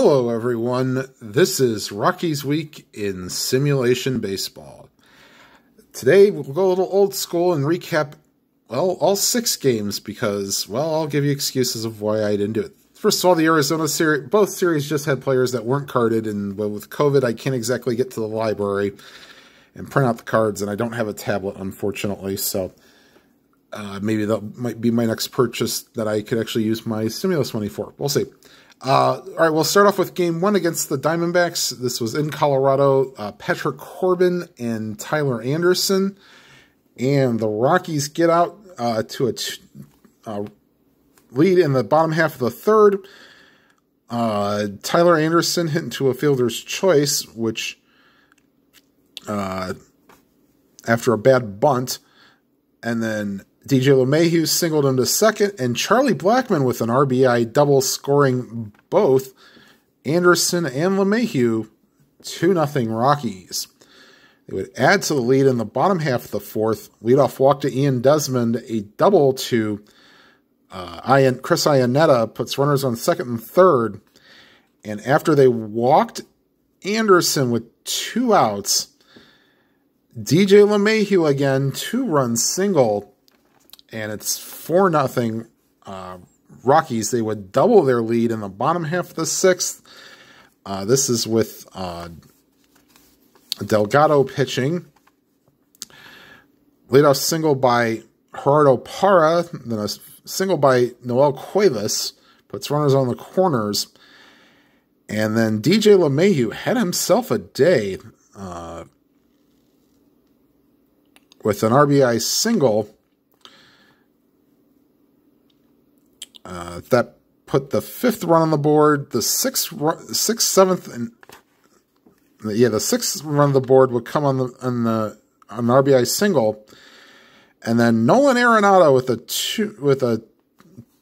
Hello everyone, this is Rockies Week in Simulation Baseball. Today we'll go a little old school and recap, well, all 6 games because, well, I'll give you excuses of why I didn't do it. First of all, the Arizona series, both series just had players that weren't carded, and with COVID I can't exactly get to the library and print out the cards, and I don't have a tablet, unfortunately, so maybe that might be my next purchase that I could actually use my stimulus money for. We'll see. All right, we'll start off with Game 1 against the Diamondbacks. This was in Colorado. Patrick Corbin and Tyler Anderson. And the Rockies get out to a lead in the bottom half of the third. Tyler Anderson hit into a fielder's choice, which, after a bad bunt, and then DJ LeMahieu singled him to second, and Charlie Blackmon with an RBI double scoring both Anderson and LeMahieu 2-0 Rockies. They would add to the lead in the bottom half of the fourth. Leadoff walk to Ian Desmond, a double to Chris Iannetta puts runners on second and third. And after they walked Anderson with 2 outs, DJ LeMahieu again, 2-run single. And it's 4-0 Rockies. They would double their lead in the bottom half of the sixth. This is with Delgado pitching. Leadoff single by Gerardo Parra. Then a single by Noel Cuevas. Puts runners on the corners. And then DJ LeMahieu had himself a day with an RBI single. That put the 5th run on the board. The 6th, 7th, and the 6th run on the board would come on an RBI single, and then Nolan Arenado with a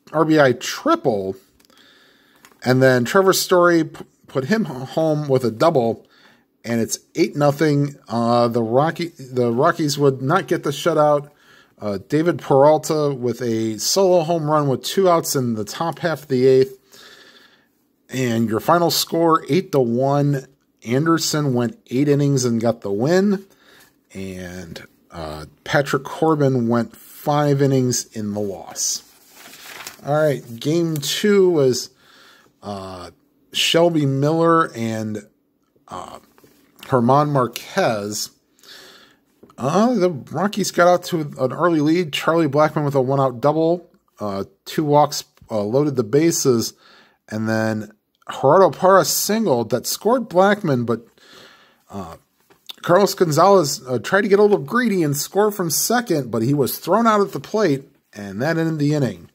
RBI triple, and then Trevor Story put him home with a double, and it's 8-0. The Rockies would not get the shutout. David Peralta with a solo home run with 2 outs in the top half of the 8th. And your final score, 8-1. Anderson went 8 innings and got the win. And Patrick Corbin went 5 innings in the loss. All right, Game 2 was Shelby Miller and German Marquez. The Rockies got out to an early lead. Charlie Blackmon with a 1-out double. 2 walks loaded the bases. And then Gerardo Parra singled that scored Blackmon, but Carlos Gonzalez tried to get a little greedy and score from second, but he was thrown out at the plate, and that ended the inning.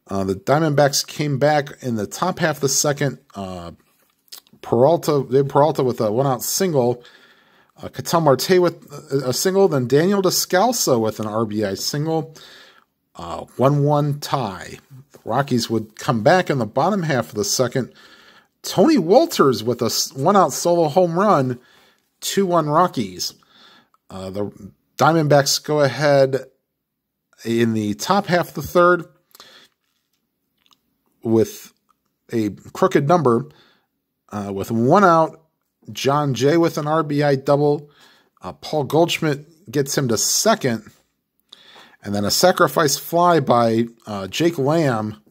The Diamondbacks came back in the top half of the second. David Peralta with a 1-out single. Ketel Marte with a single, then Daniel Descalso with an RBI single. 1-1 tie. The Rockies would come back in the bottom half of the second. Tony Wolters with a 1-out solo home run. 2-1 Rockies. The Diamondbacks go ahead in the top half of the third with a crooked number. With 1 out. John Jay with an RBI double. Paul Goldschmidt gets him to second. And then a sacrifice fly by Jake Lamb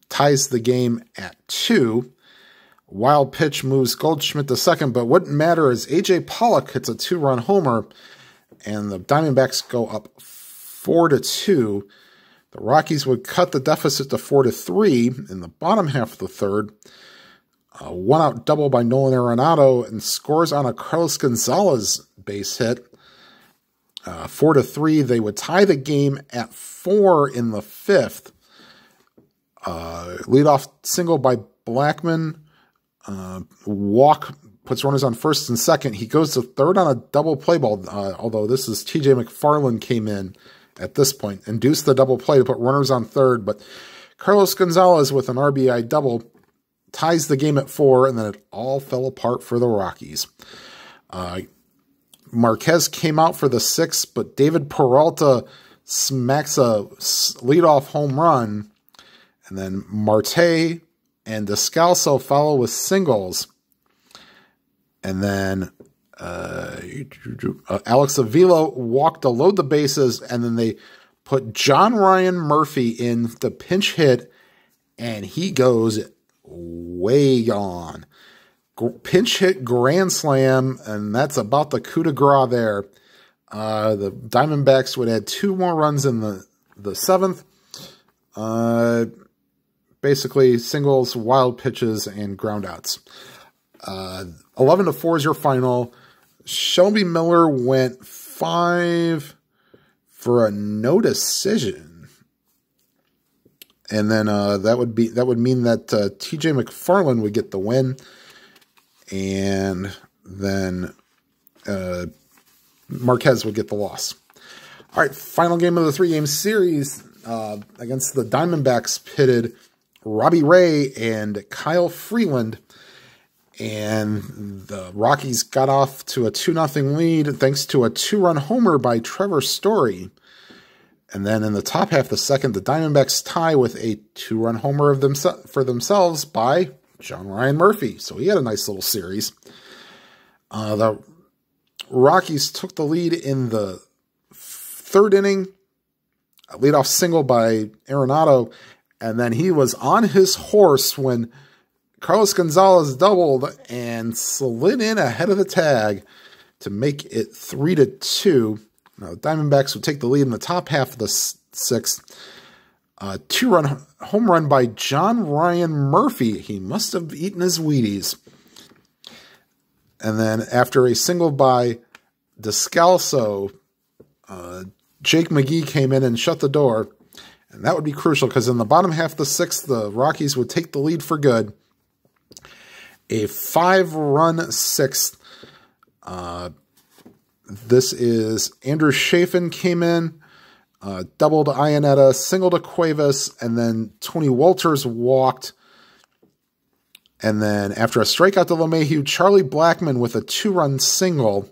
ties the game at 2. Wild pitch moves Goldschmidt to second, but wouldn't matter as A.J. Pollock hits a 2-run homer, and the Diamondbacks go up 4-2. The Rockies would cut the deficit to 4-3 in the bottom half of the third. A 1-out double by Nolan Arenado and scores on a Carlos Gonzalez base hit. 4-3. They would tie the game at 4 in the 5th. Leadoff single by Blackmon. Walk puts runners on first and second. He goes to third on a double play ball, although this is T.J. McFarland came in at this point. Induced the double play to put runners on third, but Carlos Gonzalez with an RBI double ties the game at 4, and then it all fell apart for the Rockies. Marquez came out for the 6th, but David Peralta smacks a leadoff home run, and then Marte and Descalso follow with singles. And then Alex Avila walked to load the bases, and then they put John Ryan Murphy in the pinch hit, and he goes way gone. Pinch hit grand slam, and that's about the coup de grace there. The Diamondbacks would add 2 more runs in the 7th. Basically, singles, wild pitches, and groundouts. 11-4 is your final. Shelby Miller went 5 for a no decision, and then that would mean that TJ McFarland would get the win, and then Marquez would get the loss. All right, final game of the 3-game series against the Diamondbacks pitted Robbie Ray and Kyle Freeland. And the Rockies got off to a 2-0 lead thanks to a 2-run homer by Trevor Story. And then in the top half of the second, the Diamondbacks tie with a 2-run homer for themselves by John Ryan Murphy. So he had a nice little series. The Rockies took the lead in the 3rd inning. A leadoff single by Arenado. And then he was on his horse when Carlos Gonzalez doubled and slid in ahead of the tag to make it 3-2. Now, the Diamondbacks would take the lead in the top half of the 6th. 2-run home run by John Ryan Murphy. He must have eaten his Wheaties. And then after a single by Descalso, Jake McGee came in and shut the door. And that would be crucial because in the bottom half of the 6th, the Rockies would take the lead for good. A 5-run 6th. This is Andrew Chafin came in, doubled Iannetta, single to Cuevas, and then Tony Walters walked. And then after a strikeout to LeMahieu, Charlie Blackmon with a 2-run single.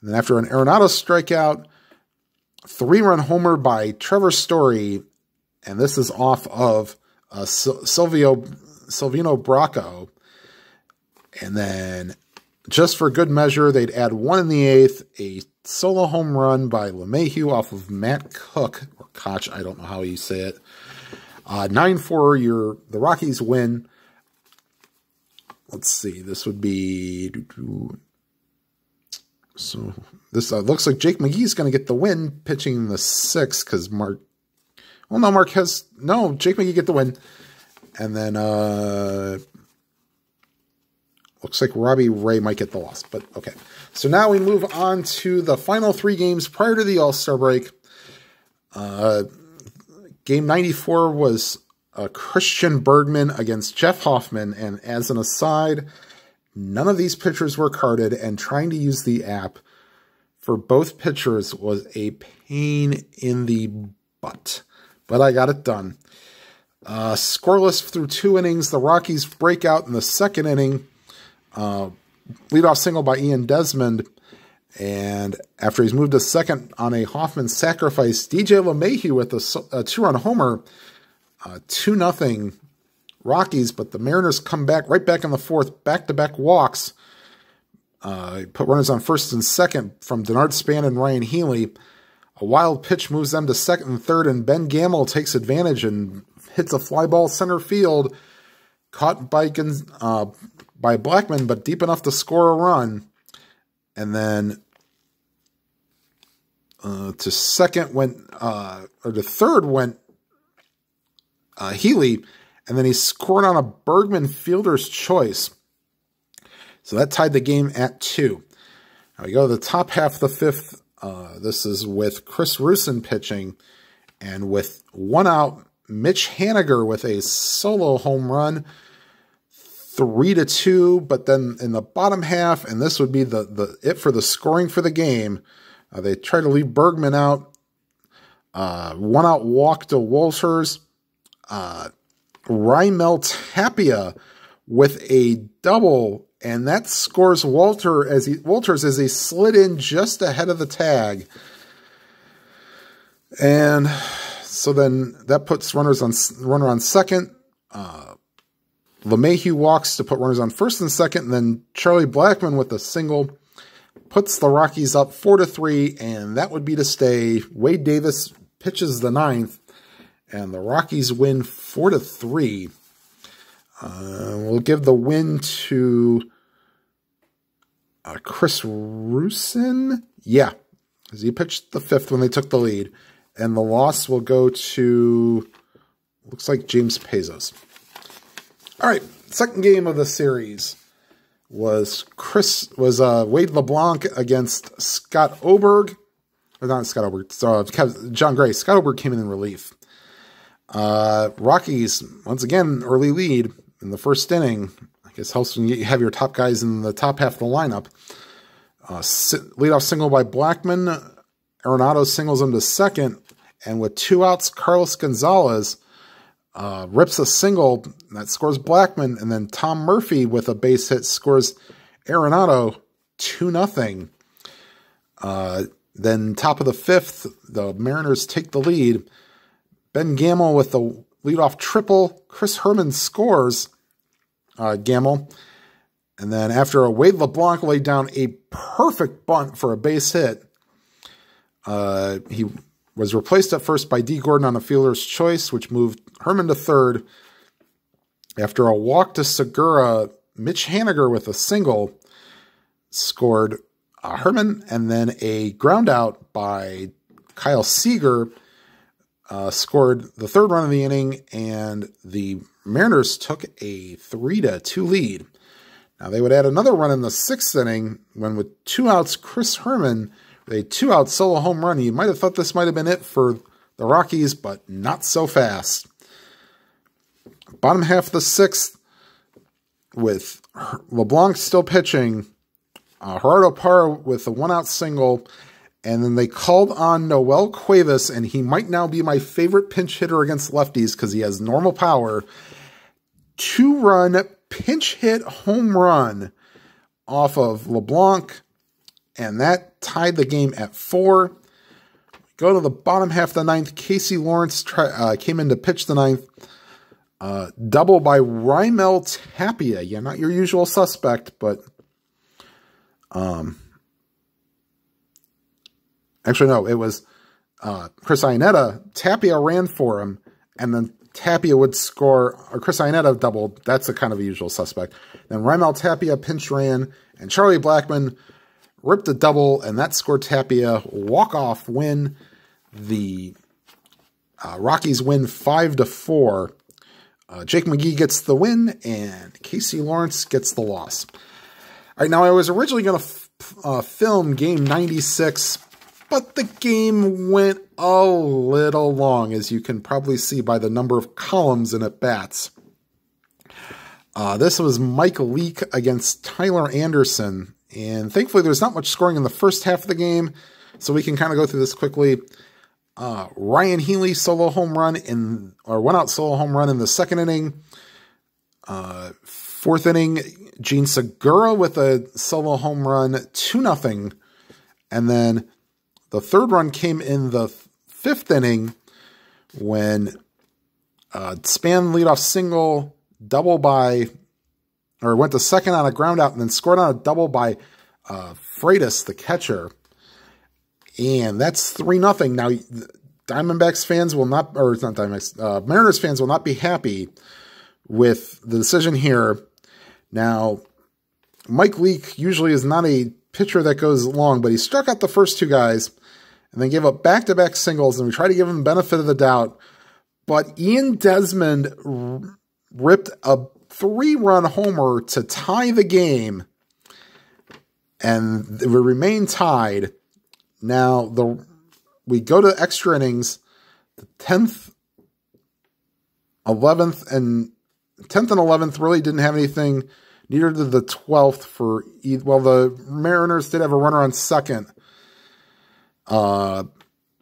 And then after an Arenado strikeout, 3-run homer by Trevor Story. And this is off of Silvino Bracco. And then, just for good measure, they'd add 1 in the 8th, a solo home run by LeMahieu off of Matt Cook, or Koch, I don't know how you say it. 9-4, the Rockies win. Let's see, this would be... So, this looks like Jake McGee's going to get the win, pitching in the 6th, because Jake McGee get the win. And then, looks like Robbie Ray might get the loss, but okay. So now we move on to the final 3 games prior to the All-Star break. Game 94 was Christian Bergman against Jeff Hoffman, and as an aside, none of these pitchers were carded, and trying to use the app for both pitchers was a pain in the butt. But I got it done. Scoreless through 2 innings, the Rockies break out in the 2nd inning. Leadoff single by Ian Desmond, and after he's moved to 2nd on a Hoffman sacrifice, DJ LeMahieu with a 2-run homer, 2-0 Rockies, but the Mariners come back right back in the 4th, back-to-back walks, put runners on 1st and 2nd from Denard Span and Ryan Healy. A wild pitch moves them to 2nd and 3rd, and Ben Gamble takes advantage and hits a fly ball center field, caught by Blackmon, but deep enough to score a run. And then to 2nd went, or to 3rd went Healy, and then he scored on a Bergman fielder's choice. So that tied the game at 2. Now we go to the top half of the 5th. This is with Chris Rusin pitching, and with 1 out, Mitch Haniger with a solo home run, 3-2, but then in the bottom half, and this would be it for the scoring for the game, they try to leave Bergman out. 1 out walk to Walters. Raimel Tapia with a double, and that scores Walters as he slid in just ahead of the tag. And so then that puts runner on 2nd. LeMahieu walks to put runners on first and second, and then Charlie Blackmon with a single puts the Rockies up 4-3, and that would be to stay. Wade Davis pitches the ninth, and the Rockies win 4-3. We'll give the win to Chris Rusin. Yeah, because he pitched the fifth when they took the lead. And the loss will go to, looks like, James Pezos. All right, second game of the series was Wade LeBlanc against Scott Oberg. Or not Scott Oberg, John Gray. Scott Oberg came in relief. Rockies, once again, early lead in the first inning. I guess helps when you have your top guys in the top half of the lineup. Leadoff single by Blackmon. Arenado singles him to second. And with 2 outs, Carlos Gonzalez rips a single that scores Blackmon. And then Tom Murphy with a base hit scores Arenado 2-0. Then top of the fifth, the Mariners take the lead. Ben Gamel with the leadoff triple. Chris Herman scores Gamel. And then after a Wade LeBlanc laid down a perfect bunt for a base hit, he was replaced at first by D. Gordon on a fielder's choice, which moved Herman to third. After a walk to Segura, Mitch Haniger with a single scored Herman, and then a ground out by Kyle Seager scored the third run of the inning, and the Mariners took a 3-2 lead. Now, they would add another run in the sixth inning when, with 2 outs, Chris Herman, with a 2-out solo home run. You might have thought this might have been it for the Rockies, but not so fast. Bottom half of the sixth, with LeBlanc still pitching, Gerardo Parra with a 1-out single, and then they called on Noel Cuevas, and he might now be my favorite pinch hitter against lefties because he has normal power. 2-run pinch hit home run off of LeBlanc, and that tied the game at 4. Go to the bottom half of the ninth. Casey Lawrence came in to pitch the ninth. Double by Raimel Tapia. Yeah, not your usual suspect, but actually, no, it was Chris Iannetta. Tapia ran for him, and then Tapia would score, or Chris Iannetta doubled. That's a kind of a usual suspect. Then Raimel Tapia pinch ran, and Charlie Blackmon ripped a double, and that scored Tapia. Walk-off win. The Rockies win 5-4. Jake McGee gets the win, and Casey Lawrence gets the loss. All right, now I was originally going to film game 96, but the game went a little long, as you can probably see by the number of columns and at-bats. This was Mike Leake against Tyler Anderson, and thankfully there's not much scoring in the first half of the game, so we can kind of go through this quickly. Ryan Healy solo home run or 1-out solo home run in the second inning. Fourth inning, Gene Segura with a solo home run, 2-0. And then the third run came in the fifth inning when Span leadoff single, double by, or went to second on a ground out and then scored on a double by Freitas, the catcher. And that's 3-0. Now, Diamondbacks fans will not, or it's not Diamondbacks, Mariners fans will not be happy with the decision here. Now, Mike Leake usually is not a pitcher that goes long, but he struck out the first 2 guys and then gave up back-to-back singles, and we tried to give him benefit of the doubt. But Ian Desmond ripped a 3-run homer to tie the game, and it would remain tied. Now, we go to extra innings. The 10th, 11th, and 11th really didn't have anything. Neither did the 12th for either. Well, the Mariners did have a runner on second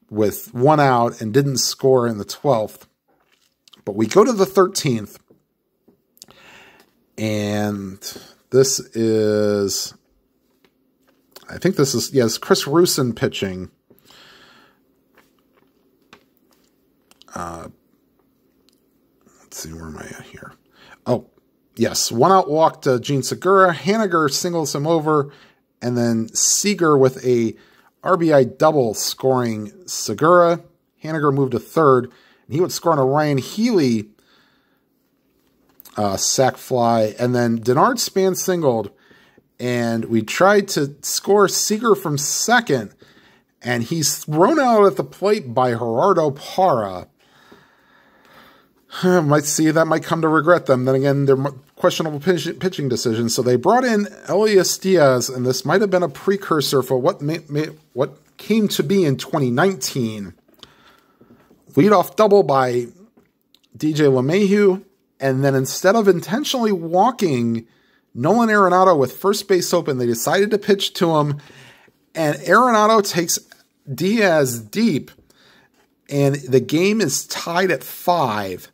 with 1 out and didn't score in the 12th. But we go to the 13th, and this is, I think this is, yes, Chris Rusin pitching. Let's see, where am I at here? Oh, Yes, one out walk to Gene Segura. Haniger singles him over, and then Seager with a RBI double scoring Segura. Haniger moved to third, and he would score on a Ryan Healy sac fly, and then Denard Span singled, and we tried to score Seager from second, and he's thrown out at the plate by Gerardo Parra. Might see that might come to regret them. Then again, they're questionable pitching decisions. So they brought in Elias Diaz, and this might have been a precursor for what came to be in 2019. Leadoff double by DJ LeMahieu, and then instead of intentionally walking Nolan Arenado with first base open, they decided to pitch to him, and Arenado takes Diaz deep, and the game is tied at 5.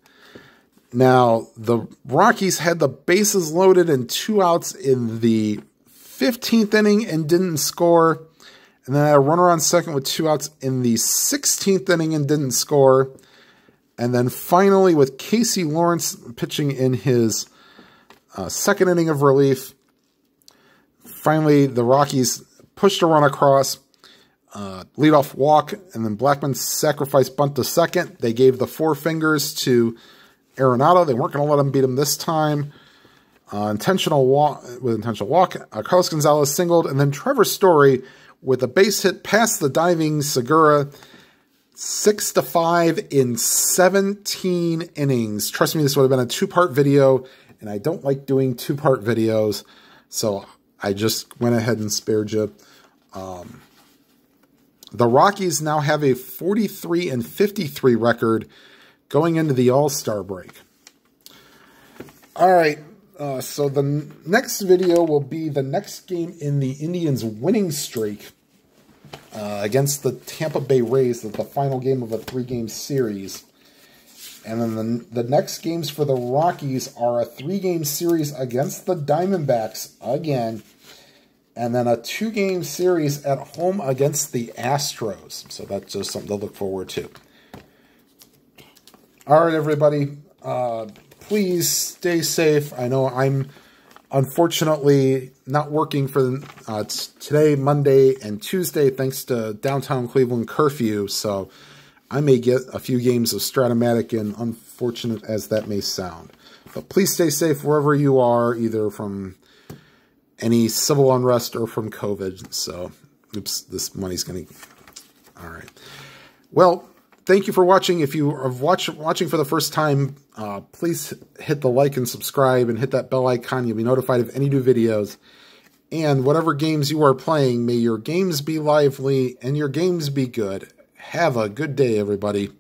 Now, the Rockies had the bases loaded and 2 outs in the 15th inning and didn't score. And then had a runner on second with 2 outs in the 16th inning and didn't score. And then finally, with Casey Lawrence pitching in his second inning of relief, finally the Rockies pushed a run across, leadoff walk, and then Blackman sacrificed bunt to second. They gave the 4 fingers to Arenado. They weren't going to let him beat him this time. Intentional walk. Carlos Gonzalez singled, and then Trevor Story with a base hit past the diving Segura. 6-5 in 17 innings. Trust me, this would have been a 2-part video, and I don't like doing 2-part videos, so I just went ahead and spared you. The Rockies now have a 43-53 record going into the All-Star break. All right, so the next video will be the next game in the Indians' winning streak against the Tampa Bay Rays, the final game of a 3-game series. And then the next games for the Rockies are a 3-game series against the Diamondbacks again, and then a 2-game series at home against the Astros. So that's just something to look forward to. All right, everybody, please stay safe. I know I'm unfortunately not working for today, Monday, and Tuesday, thanks to downtown Cleveland curfew, so I may get a few games of Stratomatic, and unfortunate as that may sound. But please stay safe wherever you are, either from any civil unrest or from COVID. So, oops, this money's going to... All right. Well, thank you for watching. If you are watching for the first time, please hit the like and subscribe and hit that bell icon. You'll be notified of any new videos. And whatever games you are playing, may your games be lively and your games be good. Have a good day, everybody.